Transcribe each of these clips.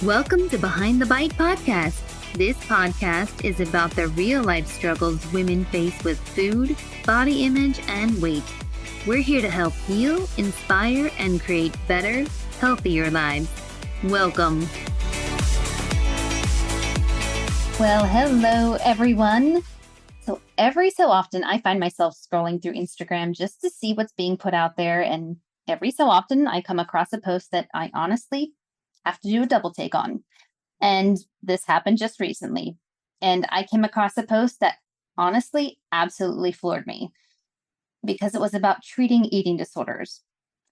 Welcome to Behind the Bite podcast. This podcast is about the real life struggles women face with food, body image, and weight. We're here to help heal, inspire, and create better, healthier lives. Welcome. Well, hello, everyone. So every so often, I find myself scrolling through Instagram just to see what's being put out there. And every so often, I come across a post that I honestly have to do a double take on. And this happened just recently. And I came across a post that honestly absolutely floored me because it was about treating eating disorders.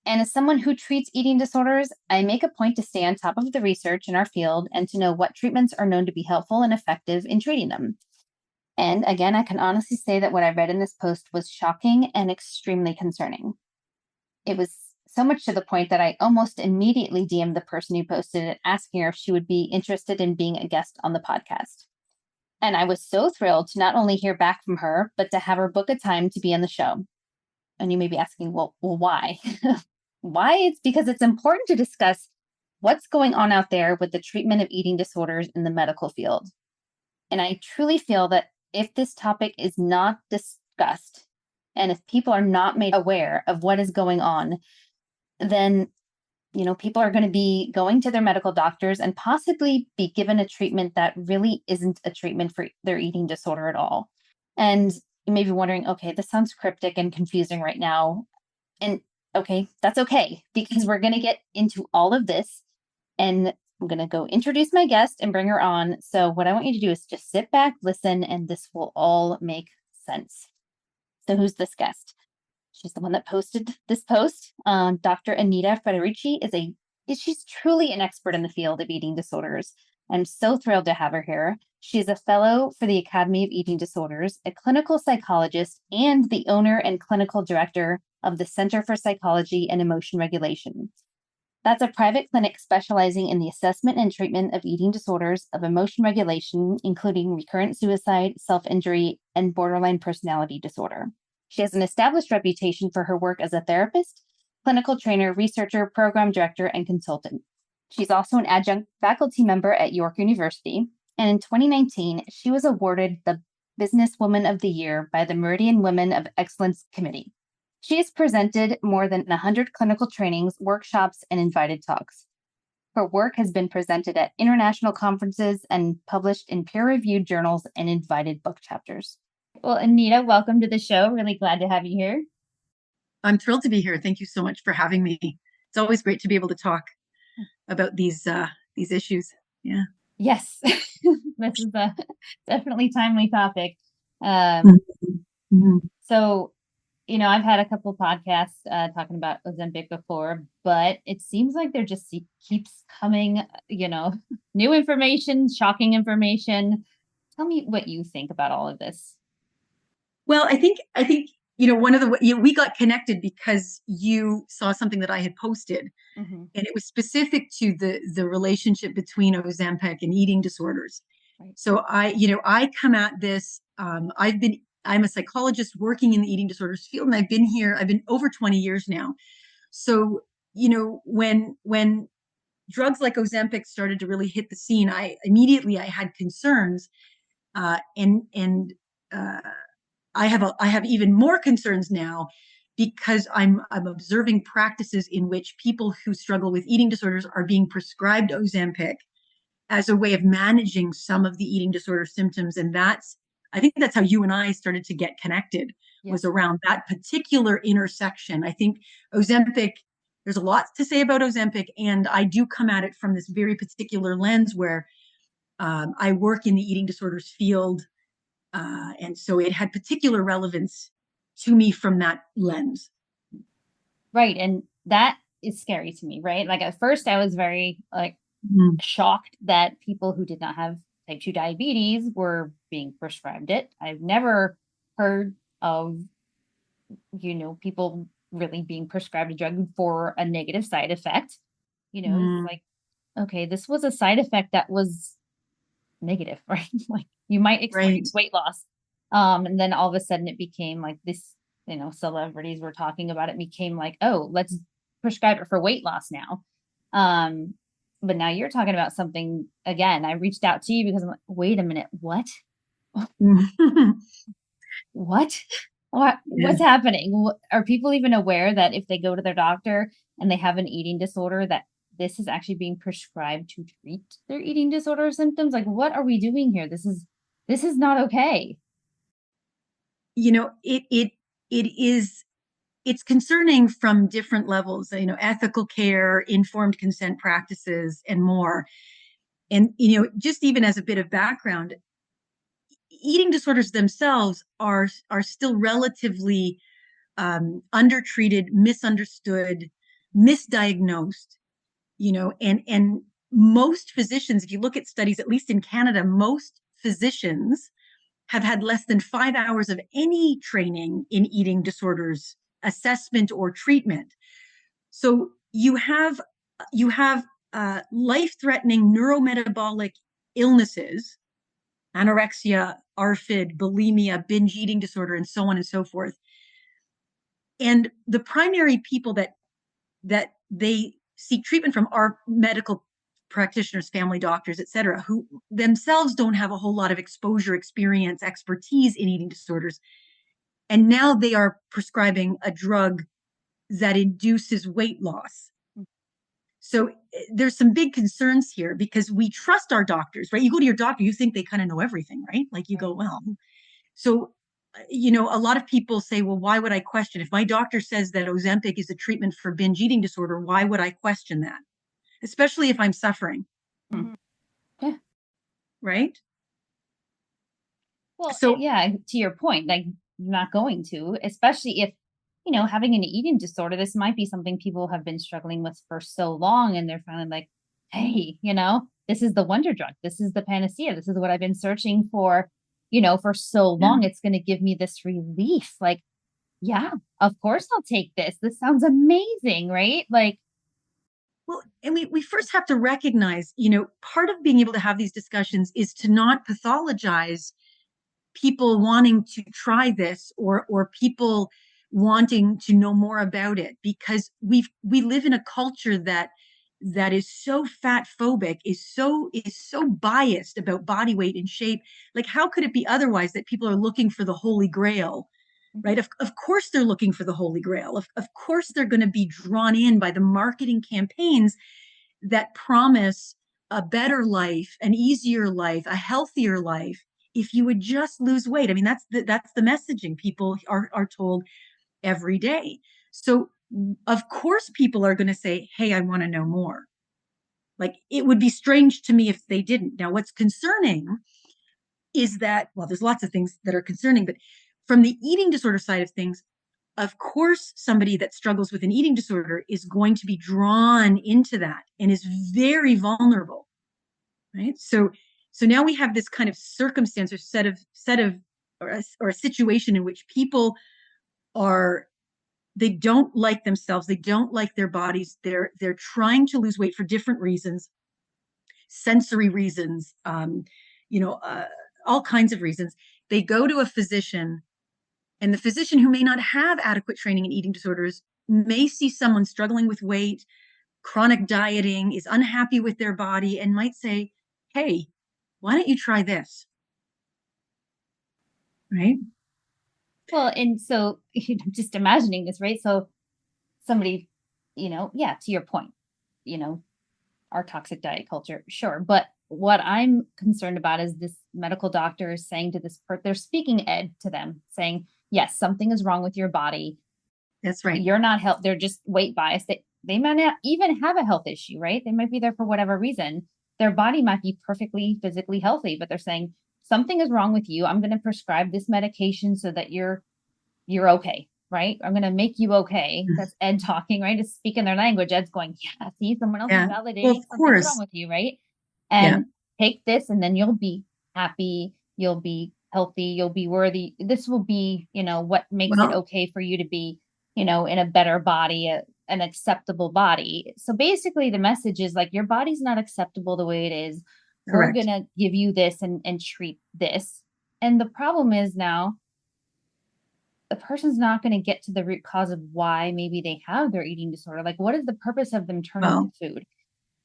And as someone who treats eating disorders, I make a point to stay on top of the research in our field and to know what treatments are known to be helpful and effective in treating them. And again, I can honestly say that what I read in this post was shocking and extremely concerning. It was so much to the point that I almost immediately DM'd the person who posted it, asking her if she would be interested in being a guest on the podcast. And I was so thrilled to not only hear back from her, but to have her book a time to be on the show. And you may be asking, well, why? Why? It's because it's important to discuss what's going on out there with the treatment of eating disorders in the medical field. And I truly feel that if this topic is not discussed, and if people are not made aware of what is going on, then, people are going to be going to their medical doctors and possibly be given a treatment that really isn't a treatment for their eating disorder at all. And you may be wondering, okay, this sounds cryptic and confusing right now. And okay, that's okay, because we're going to get into all of this. And I'm going to go introduce my guest and bring her on. So what I want you to do is just sit back, listen, and this will all make sense. So who's this guest? She's the one that posted this post. Dr. Anita Federici she's truly an expert in the field of eating disorders. I'm so thrilled to have her here. She's a fellow for the Academy of Eating Disorders, a clinical psychologist, and the owner and clinical director of the Center for Psychology and Emotion Regulation. That's a private clinic specializing in the assessment and treatment of eating disorders of emotion regulation, including recurrent suicide, self-injury, and borderline personality disorder. She has an established reputation for her work as a therapist, clinical trainer, researcher, program director, and consultant. She's also an adjunct faculty member at York University. And in 2019, she was awarded the Businesswoman of the Year by the Meridian Women of Excellence Committee. She has presented more than 100 clinical trainings, workshops, and invited talks. Her work has been presented at international conferences and published in peer-reviewed journals and invited book chapters. Well, Anita, welcome to the show. Really glad to have you here. I'm thrilled to be here. Thank you so much for having me. It's always great to be able to talk about these issues. Yeah. Yes, this is a definitely timely topic. So, I've had a couple podcasts talking about Ozempic before, but it seems like there just keeps coming, new information, shocking information. Tell me what you think about all of this. Well, I think one of the we got connected because you saw something that I had posted, and it was specific to the relationship between Ozempic and eating disorders. Right. So I come at this. I'm a psychologist working in the eating disorders field, and I've been over 20 years now. So when drugs like Ozempic started to really hit the scene, I had concerns, and I have even more concerns now because I'm observing practices in which people who struggle with eating disorders are being prescribed Ozempic as a way of managing some of the eating disorder symptoms. And I think that's how you and I started to get connected, was around that particular intersection. I think Ozempic, there's a lot to say about Ozempic, and I do come at it from this very particular lens where I work in the eating disorders field. And so it had particular relevance to me from that lens. Right. And that is scary to me, right? Like at first I was very shocked that people who did not have type 2 diabetes were being prescribed it. I've never heard of, people really being prescribed a drug for a negative side effect. Like, okay, this was a side effect that was negative, right? Like you might experience weight loss. And then all of a sudden it became like this, celebrities were talking about it, became like, oh, let's prescribe it for weight loss now. But now you're talking about something again. I reached out to you because I'm like, wait a minute, what? What? Yeah. What's happening? Are people even aware that if they go to their doctor and they have an eating disorder, that this is actually being prescribed to treat their eating disorder symptoms? Like, what are we doing here? This is not okay. You know, it is, it's concerning from different levels, you know, ethical care, informed consent practices, and more. And, you know, just even as a bit of background, eating disorders themselves are still relatively undertreated, misunderstood, misdiagnosed, you know, and most physicians, if you look at studies, at least in Canada, most physicians have had less than 5 hours of any training in eating disorders assessment or treatment. So you have life-threatening neurometabolic illnesses, anorexia, ARFID, bulimia, binge eating disorder, and so on and so forth. And the primary people that they seek treatment from are medical practitioners, family doctors, et cetera, who themselves don't have a whole lot of exposure, experience, expertise in eating disorders. And now they are prescribing a drug that induces weight loss. So there's some big concerns here because we trust our doctors, right? You go to your doctor, you think they kind of know everything, right? Like you go, Right. well, so, you know, a lot of people say, well, why would I question? If my doctor says that Ozempic is a treatment for binge eating disorder, why would I question that? Especially if I'm suffering, Mhm. Yeah. right? Well, So, yeah, to your point, like you're not going to, especially if, having an eating disorder, this might be something people have been struggling with for so long and they're finally like, hey, this is the wonder drug. This is the panacea. This is what I've been searching for, for so yeah. long. It's going to give me this relief. Like, yeah, of course I'll take this. This sounds amazing, right? Like, Well, and we first have to recognize, you know, part of being able to have these discussions is to not pathologize people wanting to try this or people wanting to know more about it because we live in a culture that is so fat phobic, is so biased about body weight and shape. Like how could it be otherwise that people are looking for the holy grail, right? Of course they're looking for the holy grail. Of course they're going to be drawn in by the marketing campaigns that promise a better life, an easier life, a healthier life if you would just lose weight. I mean, that's the messaging people are told every day. So of course people are going to say, hey, I want to know more. Like it would be strange to me if they didn't. Now, what's concerning is that, well, there's lots of things that are concerning, but from the eating disorder side of things, of course, somebody that struggles with an eating disorder is going to be drawn into that and is very vulnerable, right? So now we have this kind of circumstance or set of or a situation in which people are, they don't like themselves, they don't like their bodies, they're trying to lose weight for different reasons, sensory reasons, you know, all kinds of reasons. They go to a physician, and the physician who may not have adequate training in eating disorders may see someone struggling with weight, chronic dieting, is unhappy with their body, and might say, hey, why don't you try this? Right? well, and so just imagining this, right? So somebody, yeah, to your point, you know, our toxic diet culture, sure. But what I'm concerned about is this medical doctor is saying to they're speaking ed to them, saying, yes, something is wrong with your body. That's right. You're not health. They're just weight biased. They might not even have a health issue, right? They might be there for whatever reason. Their body might be perfectly physically healthy, but they're saying something is wrong with you. I'm going to prescribe this medication so that you're okay, right? I'm going to make you okay. That's Ed talking, right? It's speaking their language. Ed's going, yeah, see, someone else is Yeah. Well, validating of something's wrong course. with you, right? Yeah. And take this, and then you'll be happy. You'll be healthy. You'll be worthy. This will be, what makes it Well, okay for you to be, in a better body, an acceptable body. So basically, the message is like, your body's not acceptable the way it is. We're going correct. to give you this and treat this. And the problem is now, the person's not going to get to the root cause of why maybe they have their eating disorder. Like, what is the purpose of them turning to Well, food?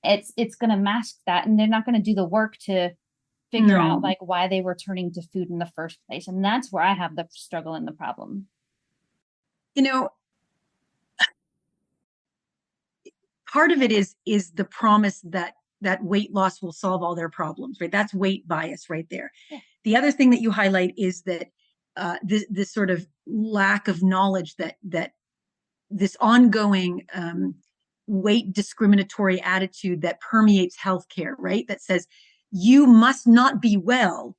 it's going to mask that, and they're not going to do the work to figure out No, like why they were turning to food in the first place. And that's where I have the struggle and the problem. you know, part of it is the promise that weight loss will solve all their problems, right? That's weight bias right there. Yeah. The other thing that you highlight is that this sort of lack of knowledge that this ongoing weight discriminatory attitude that permeates healthcare, right? That says you must not be well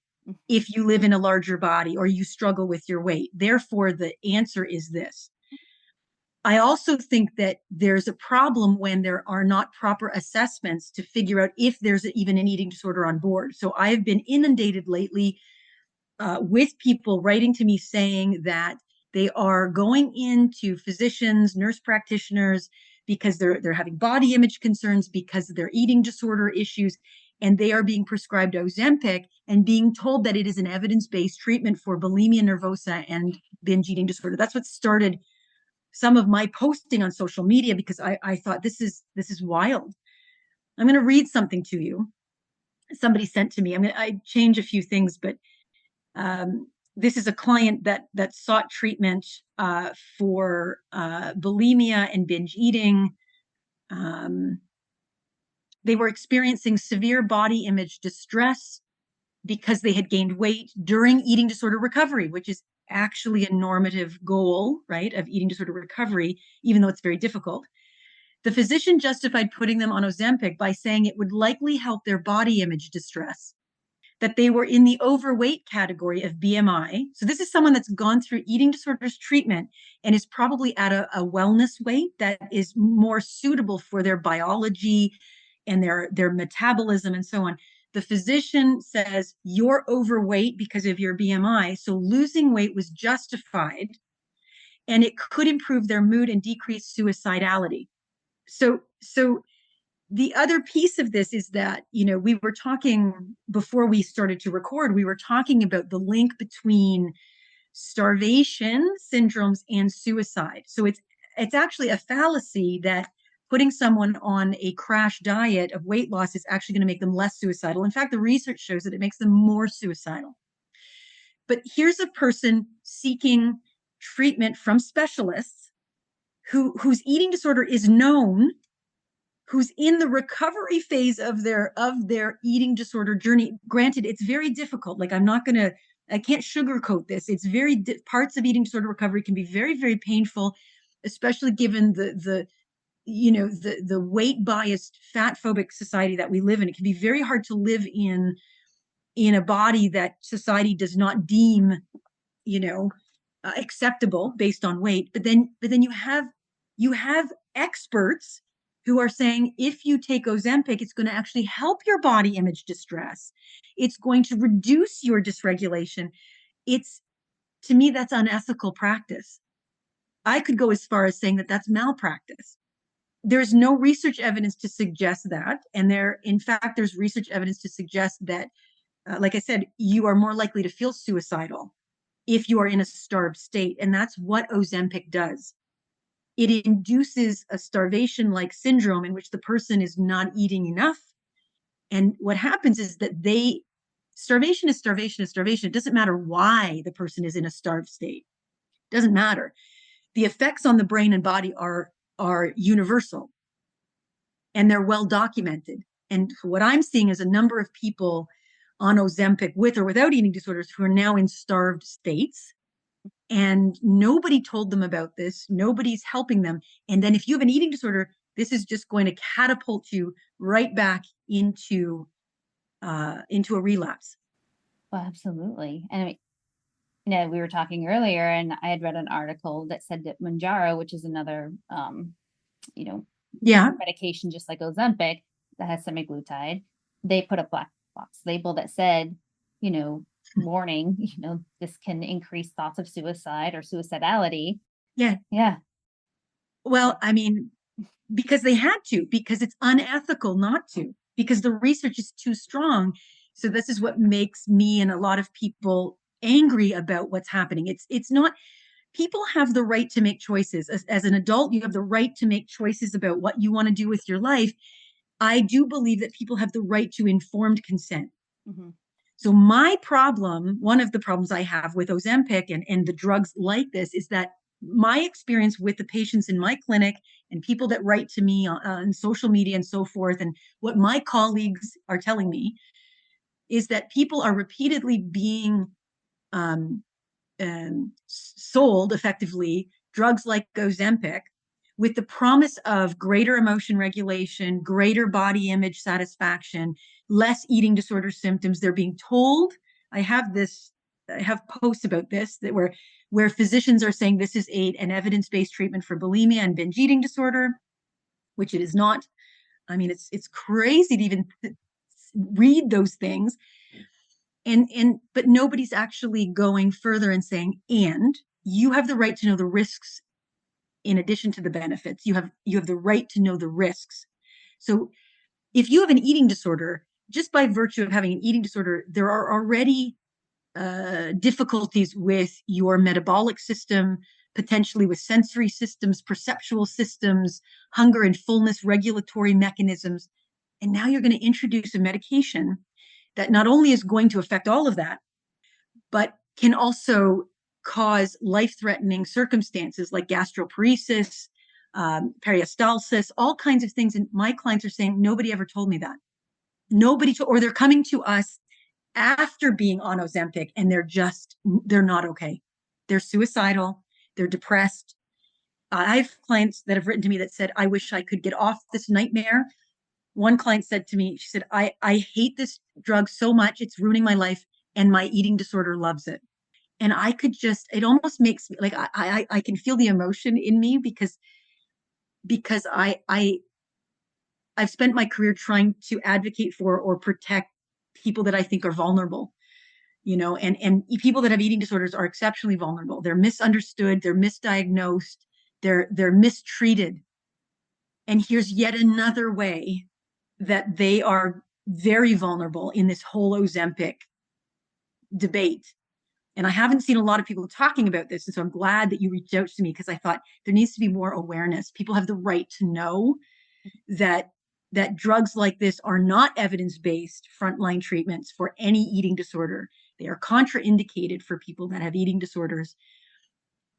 if you live in a larger body or you struggle with your weight. Therefore, the answer is this. I also think that there's a problem when there are not proper assessments to figure out if there's even an eating disorder on board. So I have been inundated lately with people writing to me saying that they are going into physicians, nurse practitioners, because they're having body image concerns, because of their eating disorder issues, and they are being prescribed Ozempic and being told that it is an evidence-based treatment for bulimia nervosa and binge eating disorder. That's what started some of my posting on social media, because I thought this is wild. I'm going to read something to you. Somebody sent to me. I change a few things, but this is a client that sought treatment for bulimia and binge eating. Um, they were experiencing severe body image distress because they had gained weight during eating disorder recovery, which is actually a normative goal, right, of eating disorder recovery, even though it's very difficult. The physician justified putting them on Ozempic by saying it would likely help their body image distress, that they were in the overweight category of BMI. So this is someone that's gone through eating disorders treatment and is probably at a wellness weight that is more suitable for their biology and their metabolism and so on. The physician says you're overweight because of your BMI, so losing weight was justified and it could improve their mood and decrease suicidality. So the other piece of this is that, we were talking before we started to record, we were talking about the link between starvation syndromes and suicide. So it's actually a fallacy that putting someone on a crash diet of weight loss is actually going to make them less suicidal. In fact, the research shows that it makes them more suicidal. But here's a person seeking treatment from specialists whose eating disorder is known, who's in the recovery phase of their eating disorder journey. Granted, it's very difficult. Like, I can't sugarcoat this. It's parts of eating disorder recovery can be very, very painful, especially given the weight biased fat phobic society that we live in. It can be very hard to live in a body that society does not deem, acceptable based on weight. But then you have experts who are saying if you take Ozempic, it's going to actually help your body image distress. It's going to reduce your dysregulation. It's, to me, that's unethical practice. I could go as far as saying that that's malpractice. There's no research evidence to suggest that. And in fact, there's research evidence to suggest that, like I said, you are more likely to feel suicidal if you are in a starved state. And that's what Ozempic does. It induces a starvation-like syndrome in which the person is not eating enough. And what happens is that starvation is starvation is starvation. It doesn't matter why the person is in a starved state. It doesn't matter. The effects on the brain and body are universal, and they're well documented. And what I'm seeing is a number of people on Ozempic with or without eating disorders who are now in starved states, and nobody told them about this. Nobody's helping them. And then if you have an eating disorder, this is just going to catapult you right back into a relapse. Well, absolutely. And I mean, we were talking earlier, and I had read an article that said that Manjaro, which is another, you know, Yeah. medication just like Ozempic that has semaglutide, they put a black box label that said, warning, this can increase thoughts of suicide or suicidality. Yeah. Yeah. Well, I mean, because they had to, because it's unethical not to, because the research is too strong. So this is what makes me and a lot of people angry about what's happening. It's not, people have the right to make choices. As an adult, you have the right to make choices about what you want to do with your life. I do believe that people have the right to informed consent. Mm-hmm. So my problem, one of the problems I have with Ozempic and the drugs like this is that my experience with the patients in my clinic and people that write to me on social media and so forth, and what my colleagues are telling me is that people are repeatedly being um, sold effectively drugs like Ozempic with the promise of greater emotion regulation, greater body image satisfaction, less eating disorder symptoms. They're being told, I have posts about this that where physicians are saying this is an evidence-based treatment for bulimia and binge eating disorder, which it is not. I mean, it's crazy to even read those things. But nobody's actually going further and saying, and you have the right to know the risks in addition to the benefits. You have the right to know the risks. So if you have an eating disorder, just by virtue of having an eating disorder, there are already difficulties with your metabolic system, potentially with sensory systems, perceptual systems, hunger and fullness regulatory mechanisms. And now you're going to introduce a medication that not only is going to affect all of that, but can also cause life-threatening circumstances like gastroparesis, peristalsis, all kinds of things. And my clients are saying, nobody ever told me that. Or they're coming to us after being on Ozempic and they're not okay. They're suicidal. They're depressed. I have clients that have written to me that said, I wish I could get off this nightmare. One client said to me, she said, I hate this drug so much. It's ruining my life. And my eating disorder loves it. And I could it almost makes me like, I can feel the emotion in me because I've spent my career trying to advocate for or protect people that I think are vulnerable, and people that have eating disorders are exceptionally vulnerable. They're misunderstood, they're misdiagnosed, they're mistreated. And here's yet another way that they are very vulnerable in this whole Ozempic debate. And I haven't seen a lot of people talking about this. And so I'm glad that you reached out to me because I thought there needs to be more awareness. People have the right to know that drugs like this are not evidence-based frontline treatments for any eating disorder. They are contraindicated for people that have eating disorders,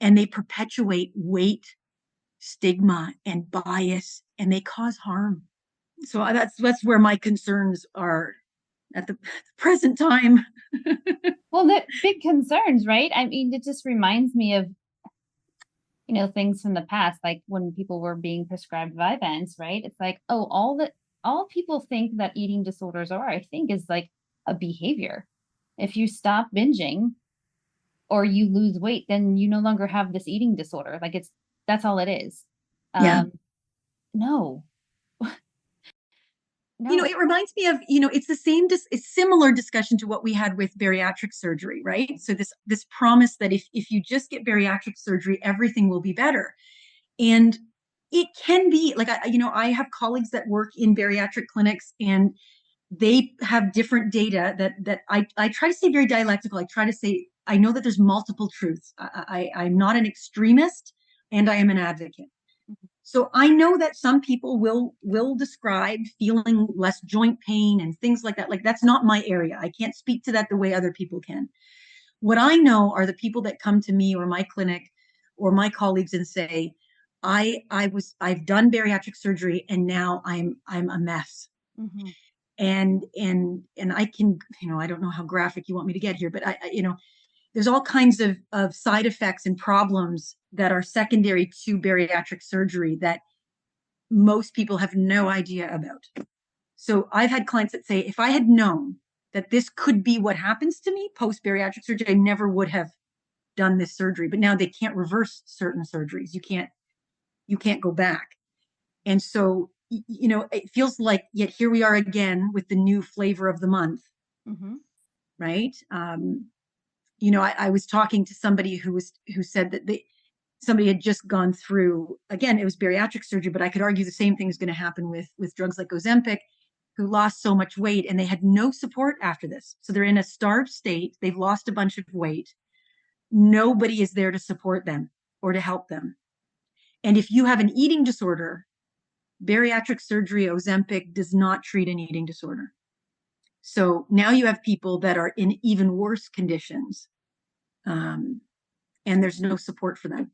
and they perpetuate weight stigma and bias, and they cause harm. So that's where my concerns are at the present time. Well, the big concerns, right? I mean, it just reminds me of, things from the past, like when people were being prescribed Vyvanse, right? It's like, oh, all people think that eating disorders are, I think, is like a behavior. If you stop binging or you lose weight, then you no longer have this eating disorder. Like that's all it is. Yeah. No, no. It reminds me of, it's the same, it's similar discussion to what we had with bariatric surgery, right? So this promise that if you just get bariatric surgery, everything will be better. And it can be like, I have colleagues that work in bariatric clinics and they have different data that I try to say very dialectical. I try to say, I know that there's multiple truths. I'm not an extremist and I am an advocate. So I know that some people will describe feeling less joint pain and things like that. Like that's not my area. I can't speak to that the way other people can. What I know are the people that come to me or my clinic or my colleagues and say, I've done bariatric surgery and now I'm a mess. Mm-hmm. And I can, I don't know how graphic you want me to get here, but there's all kinds of side effects and problems that are secondary to bariatric surgery that most people have no idea about. So I've had clients that say, if I had known that this could be what happens to me post bariatric surgery, I never would have done this surgery. But now they can't reverse certain surgeries. You can't go back. And so, it feels like yet here we are again with the new flavor of the month. Mm-hmm. Right. I was talking to somebody who said that somebody had just gone through, again, it was bariatric surgery, but I could argue the same thing is going to happen with drugs like Ozempic, who lost so much weight and they had no support after this. So they're in a starved state. They've lost a bunch of weight. Nobody is there to support them or to help them. And if you have an eating disorder, bariatric surgery, Ozempic does not treat an eating disorder. So now you have people that are in even worse conditions, and there's no support for them.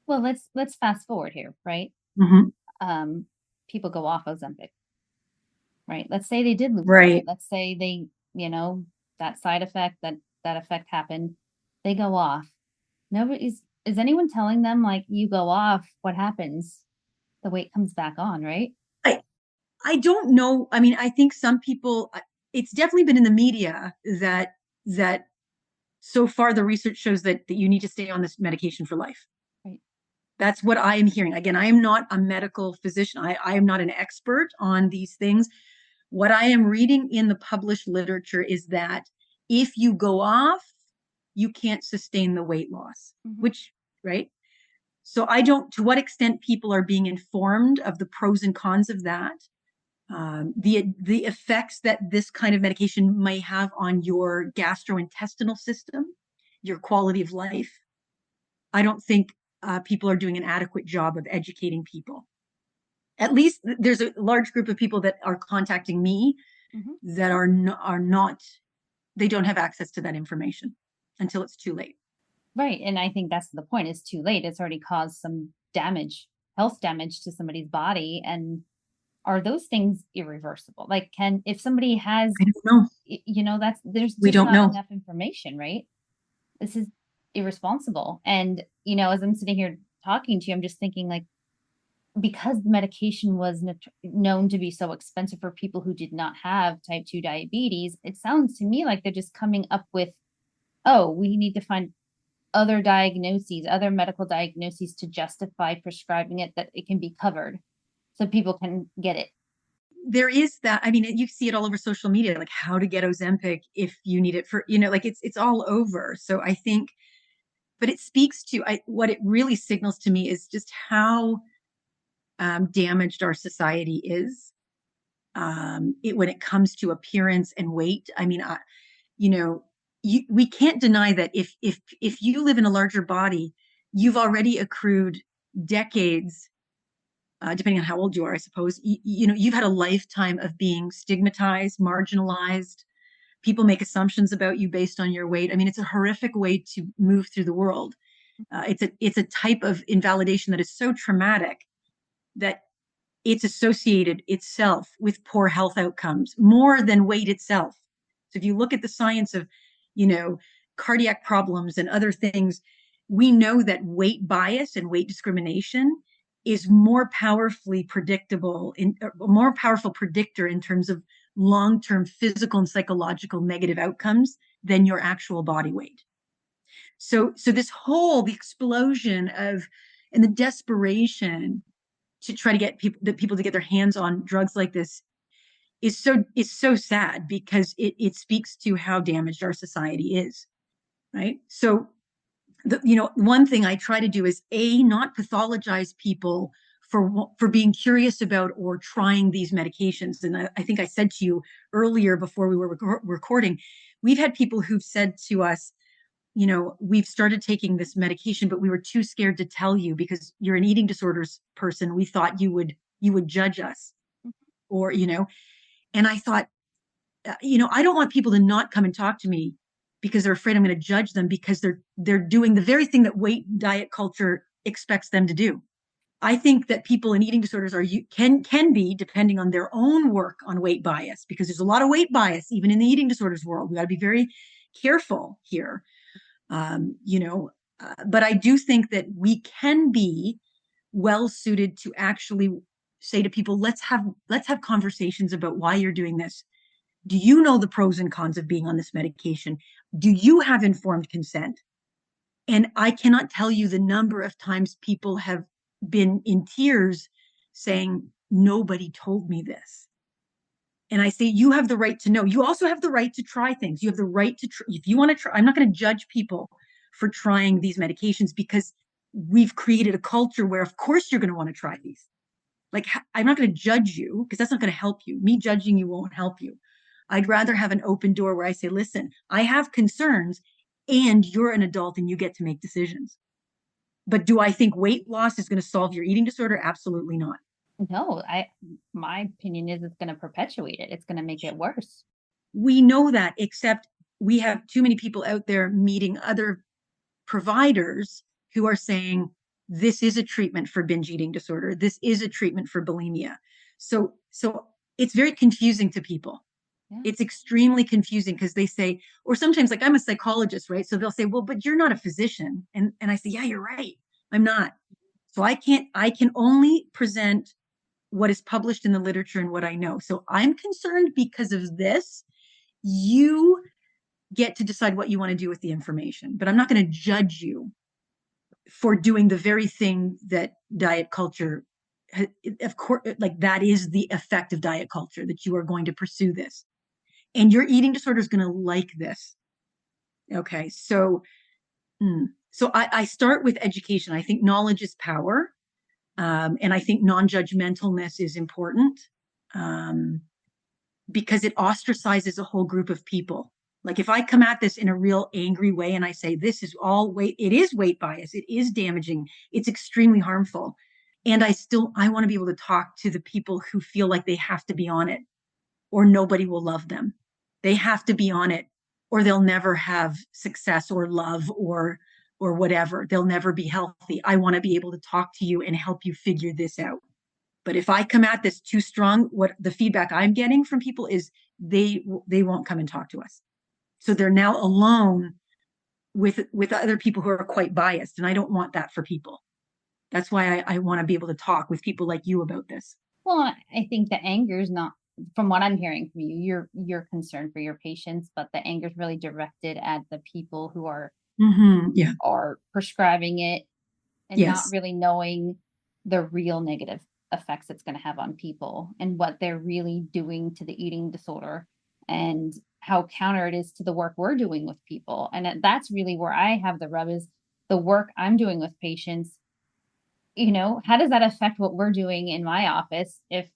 Well, let's fast forward here, right? Mm-hmm. Um, People go off Ozempic, right? Let's say they did lose weight. Right. Let's say they, that side effect, that effect happened. They go off. Nobody's is anyone telling them like you go off, what happens? The weight comes back on, right? I I don't know. I mean, I think some people. It's definitely been in the media that so far the research shows that you need to stay on this medication for life. Right. That's what I am hearing. Again, I am not a medical physician. I am not an expert on these things. What I am reading in the published literature is that if you go off, you can't sustain the weight loss, which, right? So I don't, to what extent people are being informed of the pros and cons of that, the effects that this kind of medication may have on your gastrointestinal system, your quality of life. I don't think people are doing an adequate job of educating people. At least there's a large group of people that are contacting me that are not, they don't have access to that information until it's too late. Right. And I think that's the point. It's too late. It's already caused some damage, health damage to somebody's body. And are those things irreversible? Like, if somebody has, I don't know. there's We just don't not know. enough information, right? This is irresponsible. And, as I'm sitting here talking to you, I'm just thinking like, because the medication was known to be so expensive for people who did not have type 2 diabetes, it sounds to me like they're just coming up with, oh, we need to find other diagnoses, other medical diagnoses to justify prescribing it, that it can be covered so people can get it. There is that. I mean, you see it all over social media, like how to get Ozempic if you need it for, like it's all over. So I think, but it speaks to what it really signals to me is just how damaged our society is when it comes to appearance and weight. I mean, we can't deny that if you live in a larger body, you've already accrued decades, depending on how old you are, I suppose. You've had a lifetime of being stigmatized, marginalized. People make assumptions about you based on your weight. I mean, it's a horrific way to move through the world. It's a type of invalidation that is so traumatic that it's associated itself with poor health outcomes more than weight itself. So if you look at the science of, cardiac problems and other things, we know that weight bias and weight discrimination is more powerfully predictable, a more powerful predictor in terms of long-term physical and psychological negative outcomes than your actual body weight. So this the explosion of, and the desperation to try to get people to get their hands on drugs like this is so sad, because it speaks to how damaged our society is, right? So one thing I try to do is not pathologize people for being curious about or trying these medications. And I think I said to you earlier before we were recording, we've had people who've said to us, we've started taking this medication, but we were too scared to tell you because you're an eating disorders person. We thought you would judge us, or, and I thought, I don't want people to not come and talk to me because they're afraid I'm going to judge them because they're doing the very thing that weight diet culture expects them to do. I think that people in eating disorders can be, depending on their own work on weight bias, because there's a lot of weight bias even in the eating disorders world. We got to be very careful here. But I do think that we can be well suited to actually say to people, let's have conversations about why you're doing this. Do you know the pros and cons of being on this medication? Do you have informed consent? And I cannot tell you the number of times people have been in tears saying, nobody told me this. And I say, you have the right to know. You also have the right to try things. You have the right to if you want to try. I'm not going to judge people for trying these medications, because we've created a culture where, of course, you're going to want to try these. Like, I'm not going to judge you, because that's not going to help you. Me judging you won't help you. I'd rather have an open door where I say, listen, I have concerns, and you're an adult and you get to make decisions. But do I think weight loss is going to solve your eating disorder? Absolutely not. No, my opinion is it's going to perpetuate it. It's going to make it worse. We know that, except we have too many people out there meeting other providers who are saying this is a treatment for binge eating disorder. This is a treatment for bulimia. So it's very confusing to people. Yeah. It's extremely confusing because they say, or sometimes like I'm a psychologist, right? So they'll say, well, but you're not a physician. And I say, yeah, you're right. I'm not. So I can only present what is published in the literature and what I know. So I'm concerned because of this. You get to decide what you want to do with the information, but I'm not going to judge you for doing the very thing that diet culture, of course, like that is the effect of diet culture, that you are going to pursue this and your eating disorder is going to like this. Okay. So I start with education. I think knowledge is power. And I think non-judgmentalness is important. Um, because it ostracizes a whole group of people. Like if I come at this in a real angry way and I say, this is all weight, it is weight bias, it is damaging, it's extremely harmful. And I want to be able to talk to the people who feel like they have to be on it or nobody will love them. They have to be on it or they'll never have success or love or whatever. They'll never be healthy. I want to be able to talk to you and help you figure this out. But if I come at this too strong, what the feedback I'm getting from people is they won't come and talk to us. So they're now alone with other people who are quite biased, and I don't want that for people. That's why I want to be able to talk with people like you about this. Well, I think the anger is not, from what I'm hearing from you, you're concerned for your patients, but the anger is really directed at the people who Yeah. are prescribing it and not Yes. really knowing the real negative effects it's going to have on people and what they're really doing to the eating disorder and how counter it is to the work we're doing with people. And that's really where I have the rub is the work I'm doing with patients. How does that affect what we're doing in my office if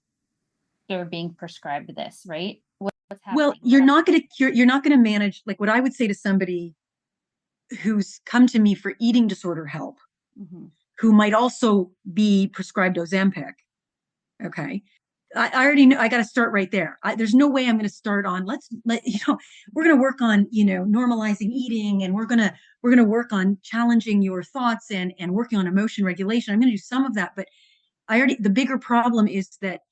they're being prescribed this, right? What's Well, happening? you're not going to cure, you're not going to manage, like what I would say to somebody who's come to me for eating disorder help, Mm-hmm. who might also be prescribed Ozempic. Okay. I already know I got to start right there. There's no way I'm going to start on we're going to work on normalizing eating, and we're going to work on challenging your thoughts and working on emotion regulation. I'm going to do some of that, but the bigger problem is that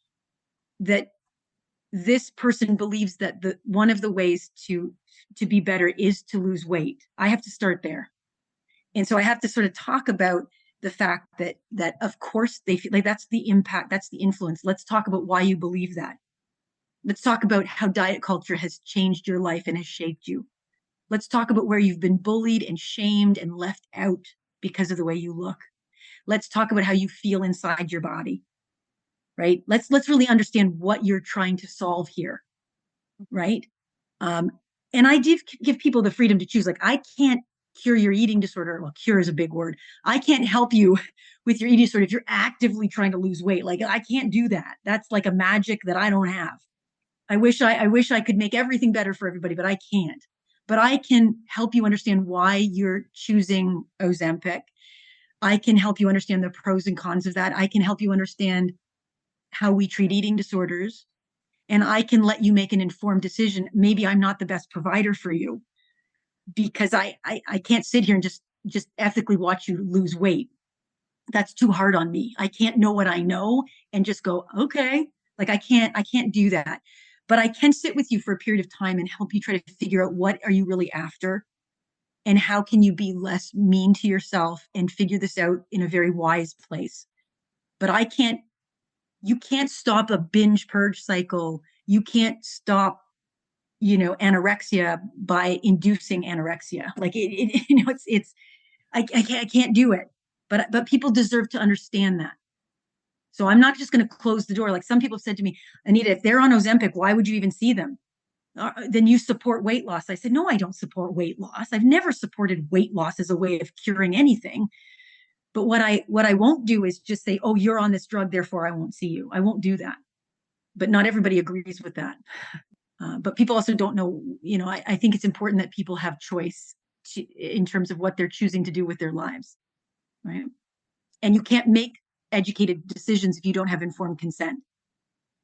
this person believes that the one of the ways to be better is to lose weight. I have to start there, and so I have to sort of talk about the fact that of course they feel like that's the impact, that's the influence. Let's talk about why you believe that. Let's talk about how diet culture has changed your life and has shaped you. Let's talk about where you've been bullied and shamed and left out because of the way you look. Let's talk about how you feel inside your body, right? Let's really understand what you're trying to solve here, right? Um, and I do give people the freedom to choose. Like I can't cure your eating disorder. Well, cure is a big word. I can't help you with your eating disorder if you're actively trying to lose weight. Like I can't do that. That's like a magic that I don't have. I wish I could make everything better for everybody, but I can't. But I can help you understand why you're choosing Ozempic. I can help you understand the pros and cons of that. I can help you understand how we treat eating disorders, and I can let you make an informed decision. Maybe I'm not the best provider for you because I can't sit here and just ethically watch you lose weight. That's too hard on me. I can't know what I know and just go, okay. Like I can't do that. But I can sit with you for a period of time and help you try to figure out what are you really after and how can you be less mean to yourself and figure this out in a very wise place. But you can't stop a binge purge cycle. You can't stop anorexia by inducing anorexia. Like it's I can't do it. But people deserve to understand that. So I'm not just going to close the door. Like some people said to me, Anita, if they're on Ozempic, why would you even see them? Then you support weight loss. I said, no, I don't support weight loss. I've never supported weight loss as a way of curing anything. But what I won't do is just say, oh, you're on this drug, therefore I won't see you. I won't do that. But not everybody agrees with that. But people also don't know, I think it's important that people have choice in terms of what they're choosing to do with their lives, right? And you can't make educated decisions if you don't have informed consent,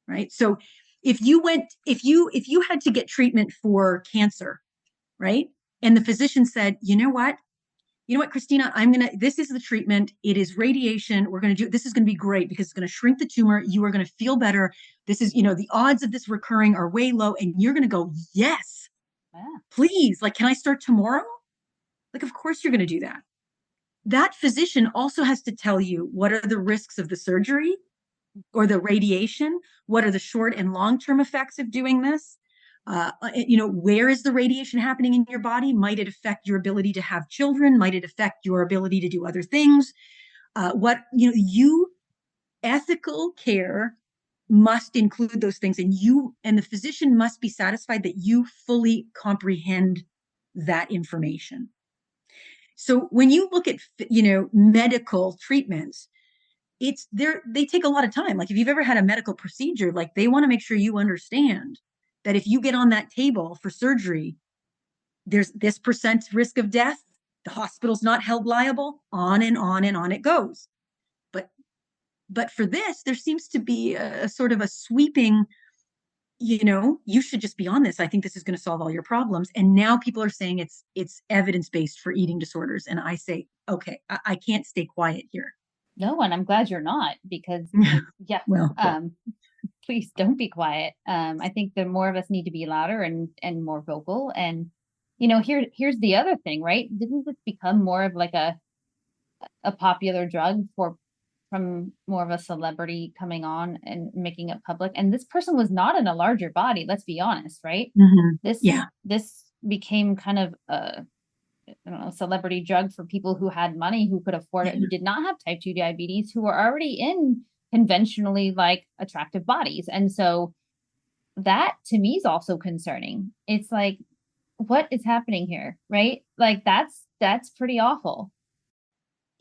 right? So if you had to get treatment for cancer, right? And the physician said, you know what, Christina, this is the treatment. It is radiation. This is going to be great because it's going to shrink the tumor. You are going to feel better. This is, the odds of this recurring are way low. And you're going to go, yes, Yeah. please. Like, can I start tomorrow? Like, of course you're going to do that. That physician also has to tell you what are the risks of the surgery or the radiation? What are the short and long-term effects of doing this? Where is the radiation happening in your body? Might it affect your ability to have children? Might it affect your ability to do other things? Ethical care must include those things, and the physician must be satisfied that you fully comprehend that information. So when you look at, medical treatments, they take a lot of time. Like if you've ever had a medical procedure, like they want to make sure you understand that if you get on that table for surgery, there's this percent risk of death. The hospital's not held liable, on and on and on it goes. But for this, there seems to be a sort of a sweeping, you should just be on this. I think this is going to solve all your problems. And now people are saying it's evidence-based for eating disorders. And I say, okay, I can't stay quiet here. No, and I'm glad you're not, because yeah, well, please don't be quiet. I think the more of us need to be louder and more vocal. And here's the other thing, right? Didn't this become more of like a popular drug from more of a celebrity coming on and making it public? And this person was not in a larger body, let's be honest, right? This became kind of a, I don't know, celebrity drug for people who had money, who could afford it, who did not have type 2 diabetes, who were already in conventionally like attractive bodies. And so that to me is also concerning. It's like, what is happening here, right? Like that's pretty awful.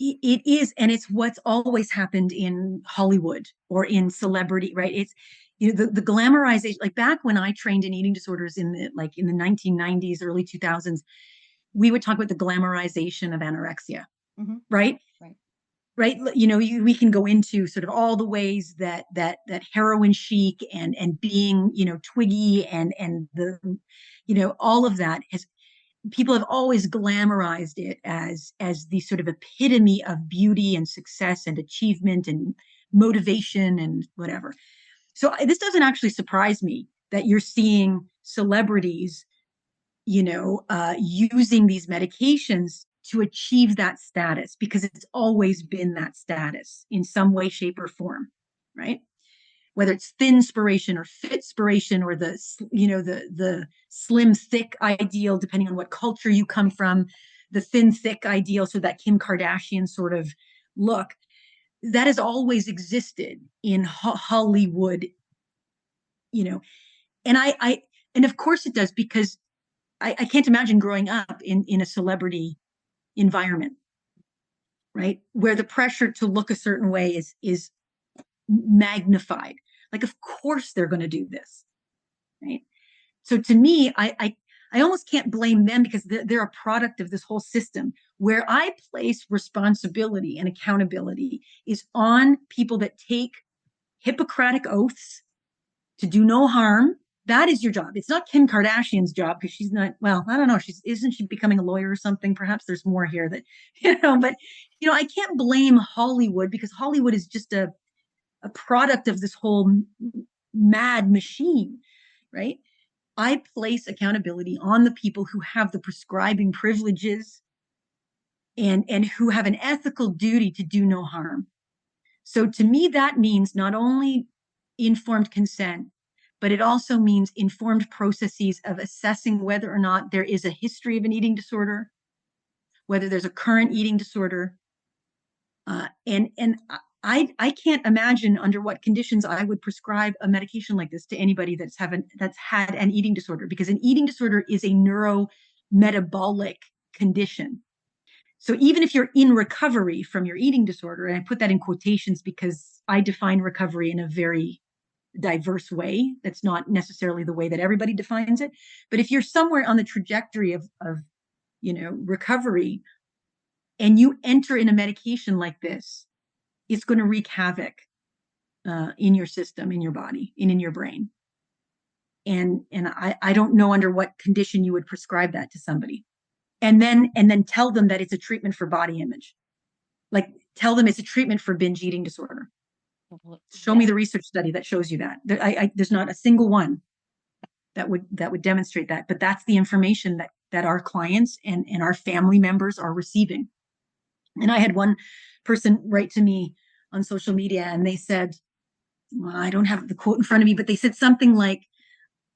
It is, and it's what's always happened in Hollywood or in celebrity, right? It's the glamorization. Like back when I trained in eating disorders in the 1990s, early 2000s, we would talk about the glamorization of anorexia, right? Right. We can go into sort of all the ways that heroin chic and being, twiggy and the, all of that people have always glamorized it as the sort of epitome of beauty and success and achievement and motivation and whatever. So this doesn't actually surprise me that you're seeing celebrities, using these medications to achieve that status, because it's always been that status in some way, shape, or form, right? Whether it's thin-spiration or fit-spiration or the slim, thick ideal, depending on what culture you come from, the thin, thick ideal, so that Kim Kardashian sort of look, that has always existed in Hollywood, and of course it does, because I can't imagine growing up in a celebrity environment, right? Where the pressure to look a certain way is magnified. Like, of course they're going to do this, right? So to me, I almost can't blame them, because they're a product of this whole system. Where I place responsibility and accountability is on people that take Hippocratic oaths to do no harm. That is your job. It's not Kim Kardashian's job, because she's not, well, I don't know. Isn't she becoming a lawyer or something? Perhaps there's more here that, but, I can't blame Hollywood, because Hollywood is just a product of this whole mad machine, right? I place accountability on the people who have the prescribing privileges and who have an ethical duty to do no harm. So to me, that means not only informed consent, but it also means informed processes of assessing whether or not there is a history of an eating disorder, whether there's a current eating disorder. And I can't imagine under what conditions I would prescribe a medication like this to anybody that's had an eating disorder, because an eating disorder is a neurometabolic condition. So even if you're in recovery from your eating disorder, and I put that in quotations because I define recovery in a very diverse way, that's not necessarily the way that everybody defines it, but if you're somewhere on the trajectory of recovery, and you enter in a medication like this, it's going to wreak havoc in your system, in your body, and in your brain. And I don't know under what condition you would prescribe that to somebody. And then tell them that it's a treatment for body image. Like, tell them it's a treatment for binge eating disorder. Show me the research study that shows you that. There's not a single one that would demonstrate that. But that's the information that our clients and our family members are receiving. And I had one person write to me on social media, and they said, well, I don't have the quote in front of me, but they said something like,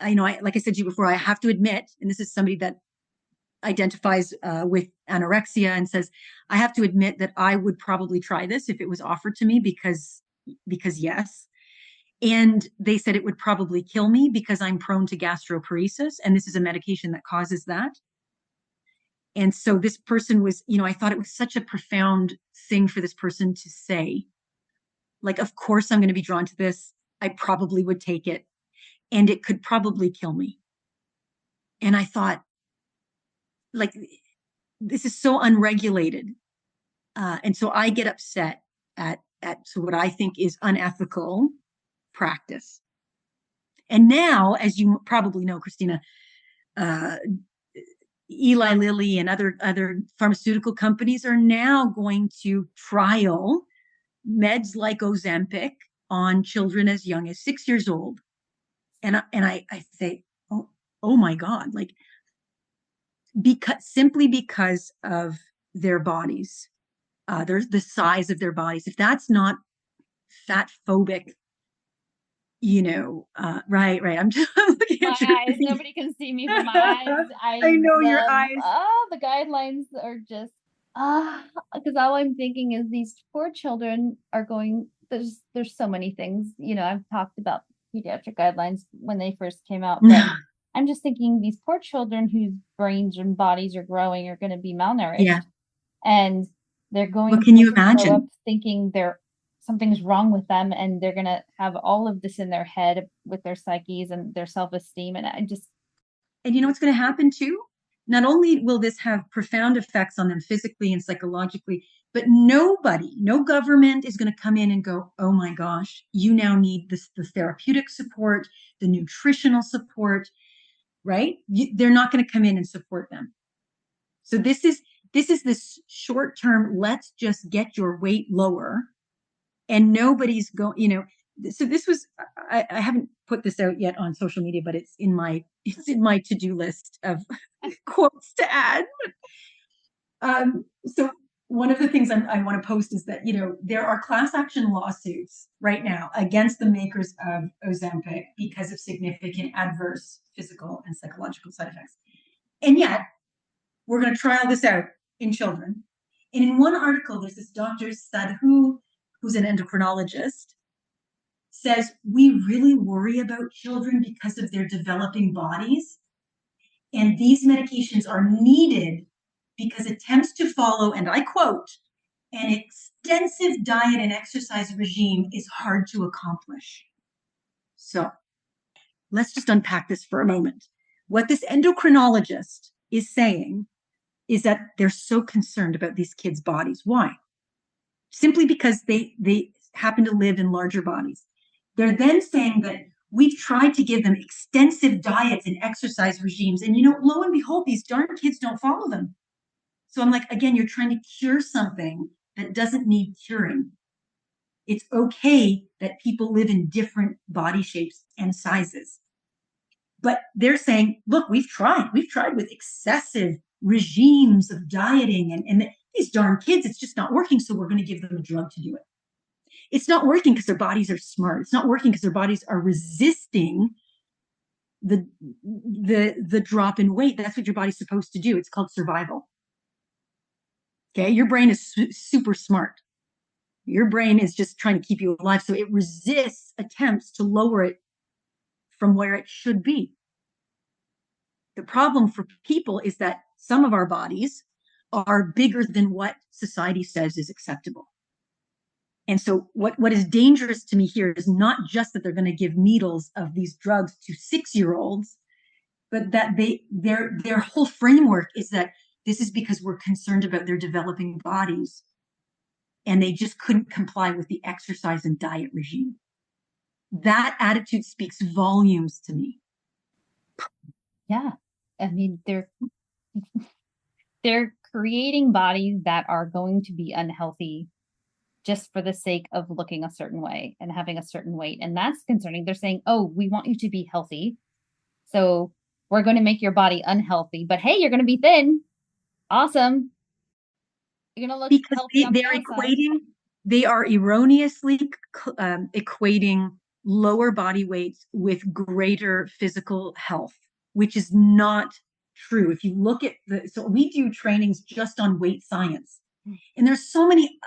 like I said to you before, I have to admit, and this is somebody that identifies with anorexia and says, I have to admit that I would probably try this if it was offered to me because yes. And they said it would probably kill me because I'm prone to gastroparesis. And this is a medication that causes that. And so this person was, I thought it was such a profound thing for this person to say. Like, of course, I'm going to be drawn to this. I probably would take it. And it could probably kill me. And I thought, like, this is so unregulated. And so I get upset at what I think is unethical practice. And now, as you probably know, Christina, Eli Lilly and other pharmaceutical companies are now going to trial meds like Ozempic on children as young as 6 years old. And I say, oh my God, like, simply because of their bodies, there's the size of their bodies. If that's not fat phobic, right. I'm just looking My at your eyes. face. Nobody can see me, but my eyes. I know your eyes. The guidelines are just because all I'm thinking is these poor children are going. There's so many things. I've talked about pediatric guidelines when they first came out, but I'm just thinking these poor children whose brains and bodies are growing are going to be malnourished, Yeah. and they're going What can you to grow imagine? up thinking something's wrong with them, and they're going to have all of this in their head with their psyches and their self-esteem. And And you know what's going to happen too? Not only will this have profound effects on them physically and psychologically, but no government is going to come in and go, oh my gosh, you now need the therapeutic support, the nutritional support, right? They're not going to come in and support them. So this is this short term, let's just get your weight lower. And nobody's going, so this was, I haven't put this out yet on social media, but it's in my to-do list of quotes to add. So one of the things I want to post is that, there are class action lawsuits right now against the makers of Ozempic because of significant adverse physical and psychological side effects. And yet we're going to trial this out in children. And in one article, there's this Dr. Sadhu, who's an endocrinologist, says we really worry about children because of their developing bodies. And these medications are needed because attempts to follow, and I quote, an extensive diet and exercise regime is hard to accomplish. So let's just unpack this for a moment. What this endocrinologist is saying is that they're so concerned about these kids' bodies. Why? Simply because they happen to live in larger bodies. They're then saying that we've tried to give them extensive diets and exercise regimes. And, lo and behold, these darn kids don't follow them. So I'm like, again, you're trying to cure something that doesn't need curing. It's okay that people live in different body shapes and sizes. But they're saying, look, we've tried with excessive regimes of dieting and these darn kids, it's just not working. So we're going to give them a drug to do it. It's not working because their bodies are smart. It's not working because their bodies are resisting the drop in weight. That's what your body's supposed to do. It's called survival. Okay, your brain is super smart. Your brain is just trying to keep you alive. So it resists attempts to lower it from where it should be. The problem for people is that some of our bodies are bigger than what society says is acceptable. And so what is dangerous to me here is not just that they're going to give needles of these drugs to 6-year-olds, but that their whole framework is that this is because we're concerned about their developing bodies. and they just couldn't comply with the exercise and diet regime. That attitude speaks volumes to me. Yeah. I mean, they're creating bodies that are going to be unhealthy just for the sake of looking a certain way and having a certain weight. And that's concerning. They're saying, oh, we want you to be healthy. So we're going to make your body unhealthy. But hey, you're going to be thin. Awesome. You're going to look Because healthy on the they're outside. they are erroneously equating lower body weights with greater physical health, which is not true. If you look at so we do trainings just on weight science, and there's so many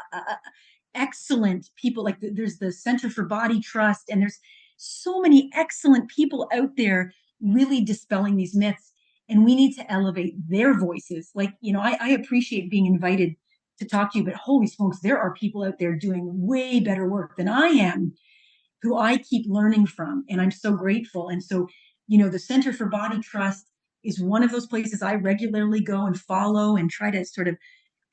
excellent people. Like there's the Center for Body Trust, and there's so many excellent people out there really dispelling these myths. And we need to elevate their voices. Like, I appreciate being invited to talk to you, but holy smokes, there are people out there doing way better work than I am, who I keep learning from. And I'm so grateful. And so, the Center for Body Trust is one of those places I regularly go and follow and try to sort of,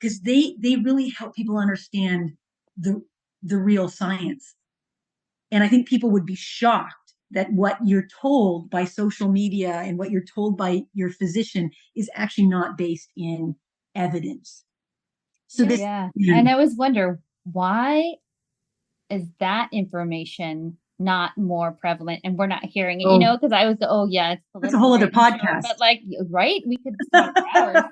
because they really help people understand the the real science. And I think people would be shocked that what you're told by social media and what you're told by your physician is actually not based in evidence. So this, Yeah. yeah. And I always wonder, why is that information not more prevalent and we're not hearing it, Oh, because I was, oh yeah, it's that's a political, whole other right? I'm sure. podcast. But like, right, we could talk for hours.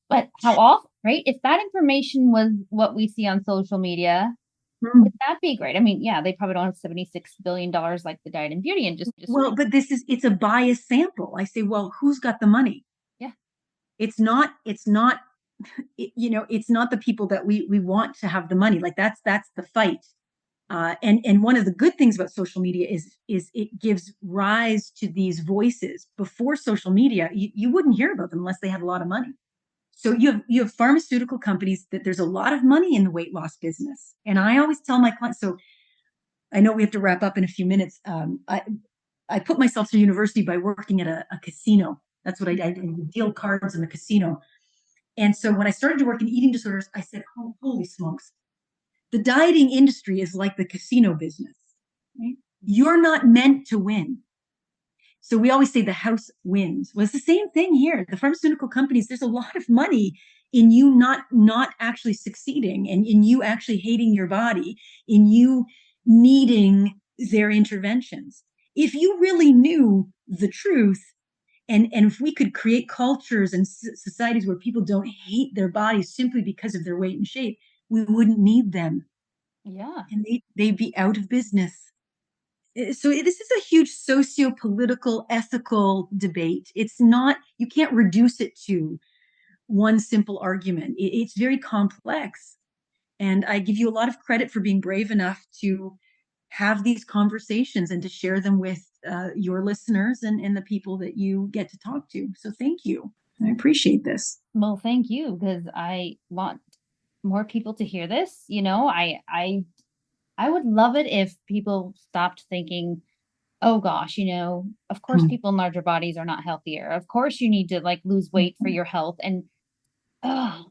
But how often, right? If that information was what we see on social media, would that be great? I mean, yeah, they probably don't have $76 billion like the diet and beauty and just Well, but it's a biased sample. I say, well, who's got the money? yeah. It's not it's not the people that we want to have the money. Like that's the fight. And one of the good things about social media is it gives rise to these voices. Before social media, you wouldn't hear about them unless they had a lot of money. So you have pharmaceutical companies that there's a lot of money in the weight loss business. And I always tell my clients, so I know we have to wrap up in a few minutes. I put myself through university by working at a casino. That's what I deal cards in the casino. And so when I started to work in eating disorders, I said, oh, holy smokes, the dieting industry is like the casino business. Right? You're not meant to win. So we always say the house wins. Well, it's the same thing here. The pharmaceutical companies, there's a lot of money in you not actually succeeding, and in you actually hating your body, in you needing their interventions. If you really knew the truth, and if we could create cultures and societies where people don't hate their bodies simply because of their weight and shape, we wouldn't need them, Yeah. and they'd be out of business. So this is a huge socio-political, ethical debate. It's not, you can't reduce it to one simple argument. It's very complex. And I give you a lot of credit for being brave enough to have these conversations and to share them with your listeners and the people that you get to talk to. So thank you. I appreciate this. Well, thank you, because I want more people to hear this. I would love it if people stopped thinking, oh gosh, of course people in larger bodies are not healthier. Of course you need to like lose weight for your health. And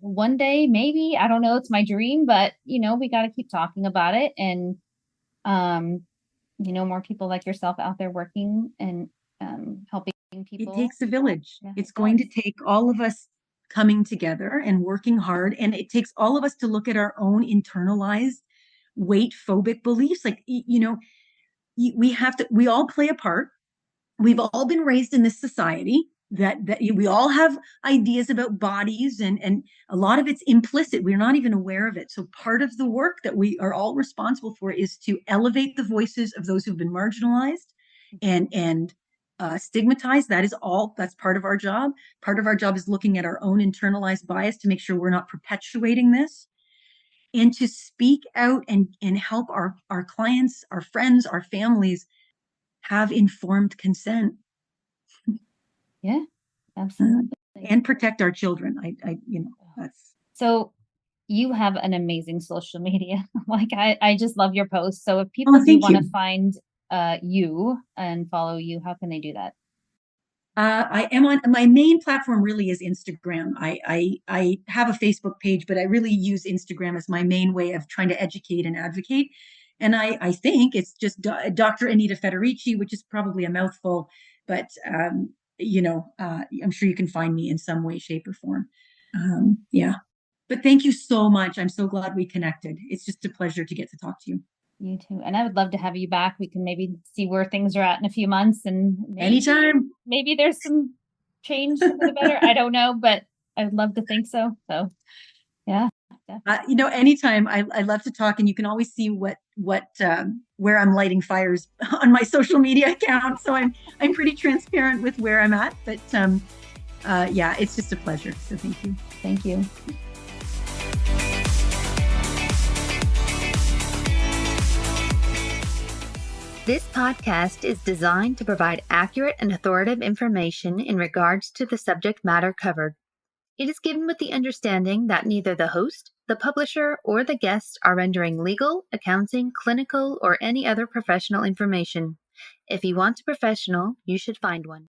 one day, maybe, I don't know, it's my dream, but we got to keep talking about it. And, um, more people like yourself out there working and helping It people. takes a village. Yeah, It's it going does. to take all of us coming together and working hard. And it takes all of us to look at our own internalized weight phobic beliefs. Like, we all play a part. We've all been raised in this society that we all have ideas about bodies, and a lot of it's implicit. We're not even aware of it. So part of the work that we are all responsible for is to elevate the voices of those who've been marginalized and stigmatized. That's part of our job. Part of our job is looking at our own internalized bias to make sure we're not perpetuating this, and to speak out and help our clients, our friends, our families have informed consent. Yeah, absolutely. And protect our children. That's. So you have an amazing social media. Like I just love your posts. So if people Oh, do thank want to you. find you and follow you, how can they do that? I am on my main platform really is Instagram. I have a Facebook page, but I really use Instagram as my main way of trying to educate and advocate. And I think it's just Dr. Anita Federici, which is probably a mouthful, but I'm sure you can find me in some way, shape, or form. Yeah. But thank you so much. I'm so glad we connected. It's just a pleasure to get to talk to you. You too. And I would love to have you back. We can maybe see where things are at in a few months and Anytime. maybe there's some change for the better. I don't know, but I would love to think so. So yeah. Anytime. I love to talk, and you can always see where I'm lighting fires on my social media account. So I'm pretty transparent with where I'm at. But yeah, it's just a pleasure. So thank you. Thank you. This podcast is designed to provide accurate and authoritative information in regards to the subject matter covered. It is given with the understanding that neither the host, the publisher, or the guest are rendering legal, accounting, clinical, or any other professional information. If you want a professional, you should find one.